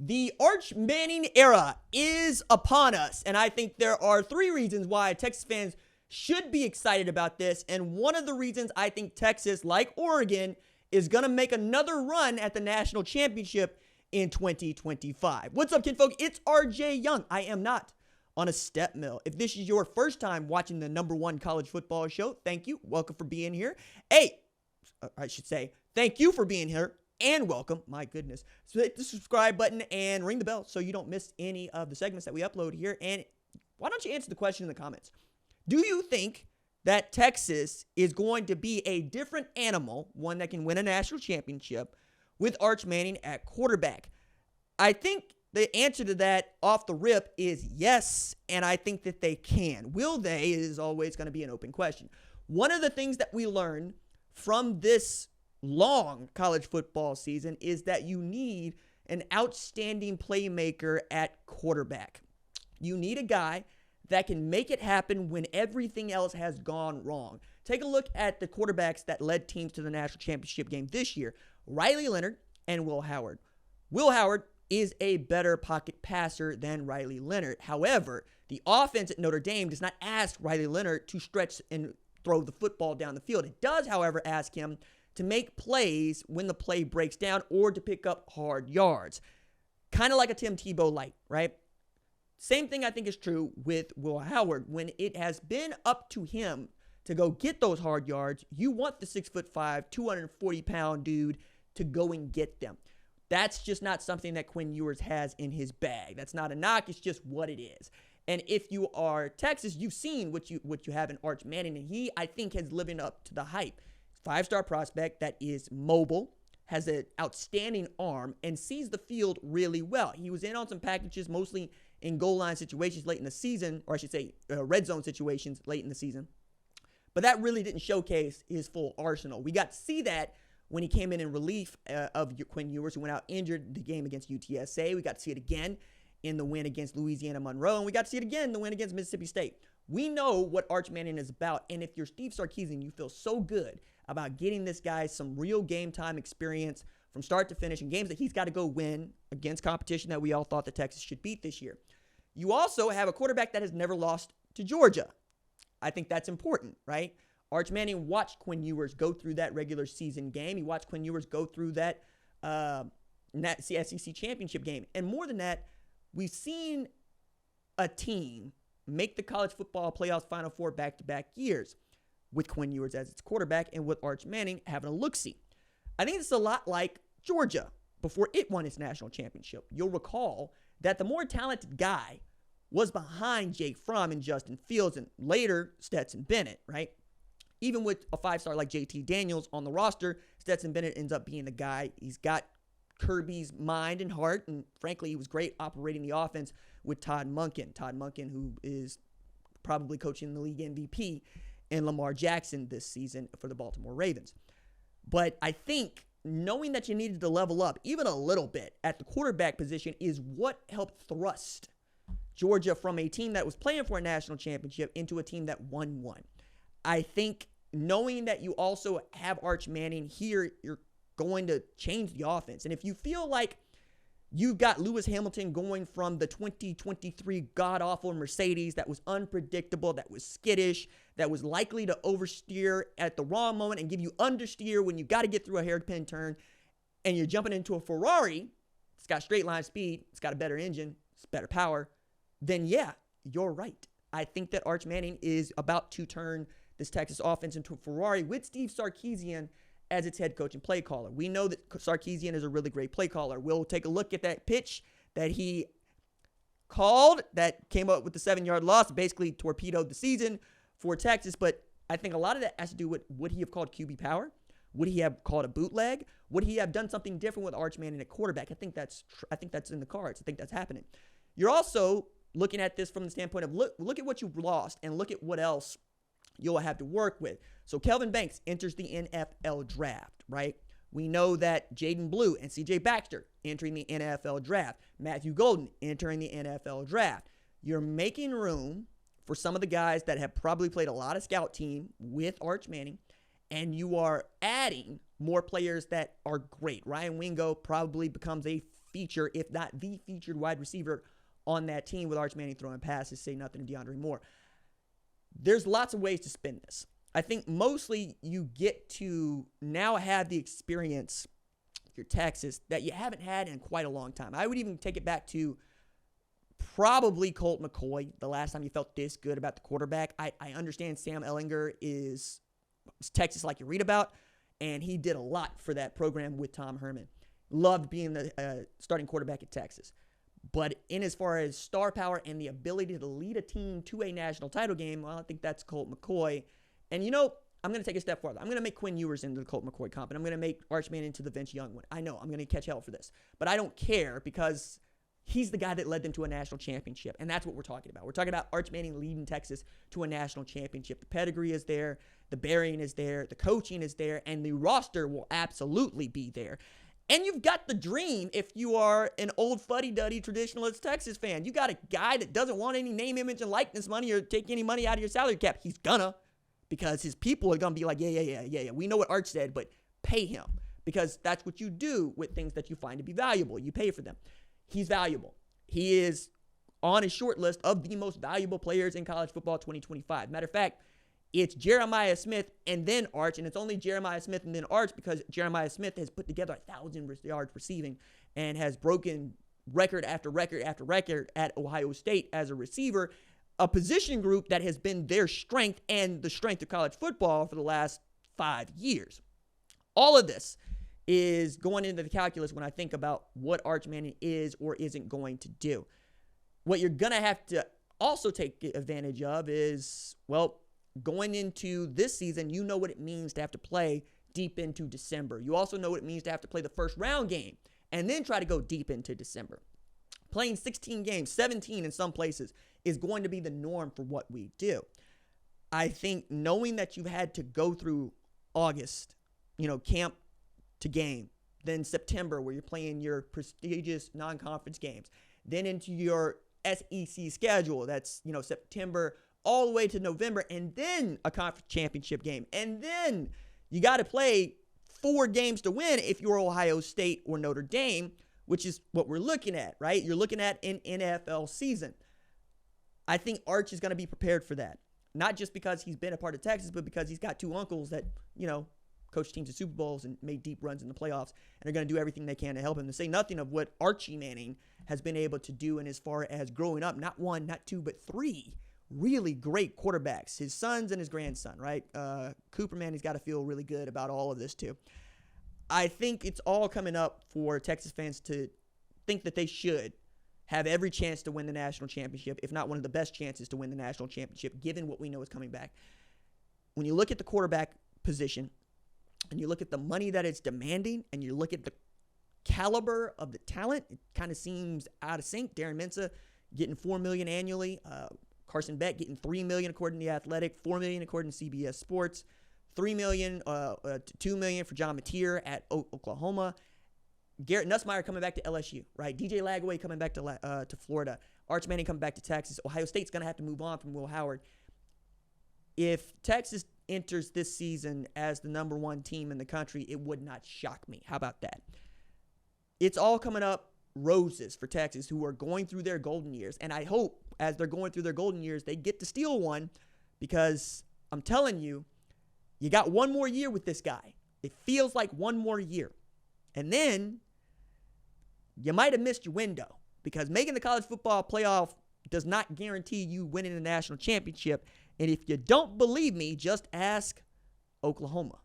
The Arch Manning era is upon us, and I think there are three reasons why Texas fans should be excited about this. And one of the reasons I think Texas, like Oregon, is going to make another run at the national championship in 2025. What's up, kinfolk? It's RJ Young. I am not on a step mill. If this is your first time watching the #1 college football show, thank you. Welcome for being here. Hey, I should say, thank you for being here. And welcome, my goodness. So hit the subscribe button and ring the bell so you don't miss any of the segments that we upload here. And why don't you answer the question in the comments? Do you think that Texas is going to be a different animal, one that can win a national championship, with Arch Manning at quarterback? I think the answer to that off the rip is yes, and I think that they can. Will they is always going to be an open question. One of the things that we learned from this long college football season is that you need an outstanding playmaker at quarterback. You need a guy that can make it happen when everything else has gone wrong. Take a look at the quarterbacks that led teams to the national championship game this year: Riley Leonard and Will Howard. Will Howard is a better pocket passer than Riley Leonard. However, the offense at Notre Dame does not ask Riley Leonard to stretch and throw the football down the field. It does, however, ask him to make plays when the play breaks down or to pick up hard yards. Kind of like a Tim Tebow light, right? Same thing I think is true with Will Howard. When it has been up to him to go get those hard yards, you want the 6'5", 240-pound dude to go and get them. That's just not something that Quinn Ewers has in his bag. That's not a knock. It's just what it is. And if you are Texas, you've seen what you have in Arch Manning, and he, I think, has living up to the hype. 5-star prospect that is mobile, has an outstanding arm, and sees the field really well. He was in on some packages, mostly in goal line situations late in the season, or I should say red zone situations late in the season. But that really didn't showcase his full arsenal. We got to see that when he came in relief of Quinn Ewers, who went out injured the game against UTSA. We got to see it again in the win against Louisiana Monroe, and we got to see it again in the win against Mississippi State. We know what Arch Manning is about, and if you're Steve Sarkisian, you feel so good about getting this guy some real game time experience from start to finish in games that he's got to go win against competition that we all thought that Texas should beat this year. You also have a quarterback that has never lost to Georgia. I think that's important, right? Arch Manning watched Quinn Ewers go through that regular season game. He watched Quinn Ewers go through that SEC championship game. And more than that, we've seen a team make the college football playoffs Final Four back-to-back years with Quinn Ewers as its quarterback and with Arch Manning having a look-see. I think it's a lot like Georgia before it won its national championship. You'll recall that the more talented guy was behind Jake Fromm and Justin Fields and later Stetson Bennett, right? Even with a 5-star like JT Daniels on the roster, Stetson Bennett ends up being the guy. He's got Kirby's mind and heart, and frankly, he was great operating the offense with Todd Monken. Todd Monken, who is probably coaching the league MVP, and Lamar Jackson this season for the Baltimore Ravens. But I think knowing that you needed to level up even a little bit at the quarterback position is what helped thrust Georgia from a team that was playing for a national championship into a team that won one. I think knowing that you also have Arch Manning here, you're going to change the offense. And if you feel like you've got Lewis Hamilton going from the 2023 god-awful Mercedes that was unpredictable, that was skittish, that was likely to oversteer at the wrong moment and give you understeer when you got to get through a hairpin turn, and you're jumping into a Ferrari, it's got straight line speed, it's got a better engine, it's better power, then yeah, you're right. I think that Arch Manning is about to turn this Texas offense into a Ferrari with Steve Sarkisian as its head coach and play caller. We know that Sarkisian is a really great play caller. We'll take a look at that pitch that he called that came up with the 7-yard loss, basically torpedoed the season for Texas. But I think a lot of that has to do with, would he have called QB power? Would he have called a bootleg? Would he have done something different with Arch Manning at quarterback? I think that's in the cards. I think that's happening. You're also looking at this from the standpoint of look at what you've lost and look at what else you'll have to work with. So Kelvin Banks enters the NFL draft, right? We know that Jaden Blue and C.J. Baxter entering the NFL draft. Matthew Golden entering the NFL draft. You're making room for some of the guys that have probably played a lot of scout team with Arch Manning, and you are adding more players that are great. Ryan Wingo probably becomes a feature, if not the featured wide receiver on that team with Arch Manning throwing passes, say nothing to DeAndre Moore. There's lots of ways to spin this. I think mostly you get to now have the experience, your Texas, that you haven't had in quite a long time. I would even take it back to probably Colt McCoy, the last time you felt this good about the quarterback. I understand Sam Ehlinger is Texas like you read about, and he did a lot for that program with Tom Herman. Loved being the starting quarterback at Texas. But in as far as star power and the ability to lead a team to a national title game, well, I think that's Colt McCoy. And, I'm going to take a step farther. I'm going to make Quinn Ewers into the Colt McCoy comp, and I'm going to make Arch Manning into the Vince Young one. I know I'm going to catch hell for this, but I don't care because he's the guy that led them to a national championship, and that's what we're talking about. We're talking about Arch Manning leading Texas to a national championship. The pedigree is there, the burying is there, the coaching is there, and the roster will absolutely be there. And you've got the dream if you are an old fuddy-duddy traditionalist Texas fan. You got a guy that doesn't want any name, image, and likeness money or take any money out of your salary cap. He's gonna, because his people are going to be like, yeah. We know what Arch said, but pay him, because that's what you do with things that you find to be valuable. You pay for them. He's valuable. He is on a short list of the most valuable players in college football 2025. Matter of fact, it's Jeremiah Smith and then Arch, and it's only Jeremiah Smith and then Arch because Jeremiah Smith has put together 1,000 yards receiving and has broken record after record after record at Ohio State as a receiver, a position group that has been their strength and the strength of college football for the last 5 years. All of this is going into the calculus when I think about what Arch Manning is or isn't going to do. What you're going to have to also take advantage of is, going into this season, you know what it means to have to play deep into December. You also know what it means to have to play the first round game and then try to go deep into December. Playing 16 games, 17 in some places, is going to be the norm for what we do. I think knowing that you've had to go through August, camp to game, then September where you're playing your prestigious non-conference games, then into your SEC schedule, that's, September all the way to November, and then a conference championship game. And then you got to play 4 games to win if you're Ohio State or Notre Dame, which is what we're looking at, right? You're looking at an NFL season. I think Arch is going to be prepared for that. Not just because he's been a part of Texas, but because he's got 2 uncles that, coached teams to Super Bowls and made deep runs in the playoffs and are going to do everything they can to help him. To say nothing of what Archie Manning has been able to do in as far as growing up, not 1, not 2, but 3 really great quarterbacks, his sons and his grandson, right? Cooper Manning's got to feel really good about all of this too. I think it's all coming up for Texas fans to think that they should have every chance to win the national championship, if not one of the best chances to win the national championship, given what we know is coming back. When you look at the quarterback position, and you look at the money that it's demanding, and you look at the caliber of the talent, it kind of seems out of sync. Darren Mensah getting $4 million annually. Carson Beck getting $3 million according to The Athletic, $4 million according to CBS Sports, $3 million to $2 million for John Mateer at Oklahoma. Garrett Nussmeier coming back to LSU, right? DJ Lagway coming back to Florida. Arch Manning coming back to Texas. Ohio State's going to have to move on from Will Howard. If Texas enters this season as the number 1 team in the country, it would not shock me. How about that? It's all coming up roses for Texas, who are going through their golden years. And I hope as they're going through their golden years, they get to steal one, because I'm telling you, you got 1 more year with this guy. It feels like 1 more year. And then you might have missed your window, because making the college football playoff does not guarantee you winning a national championship. And if you don't believe me, just ask Oklahoma.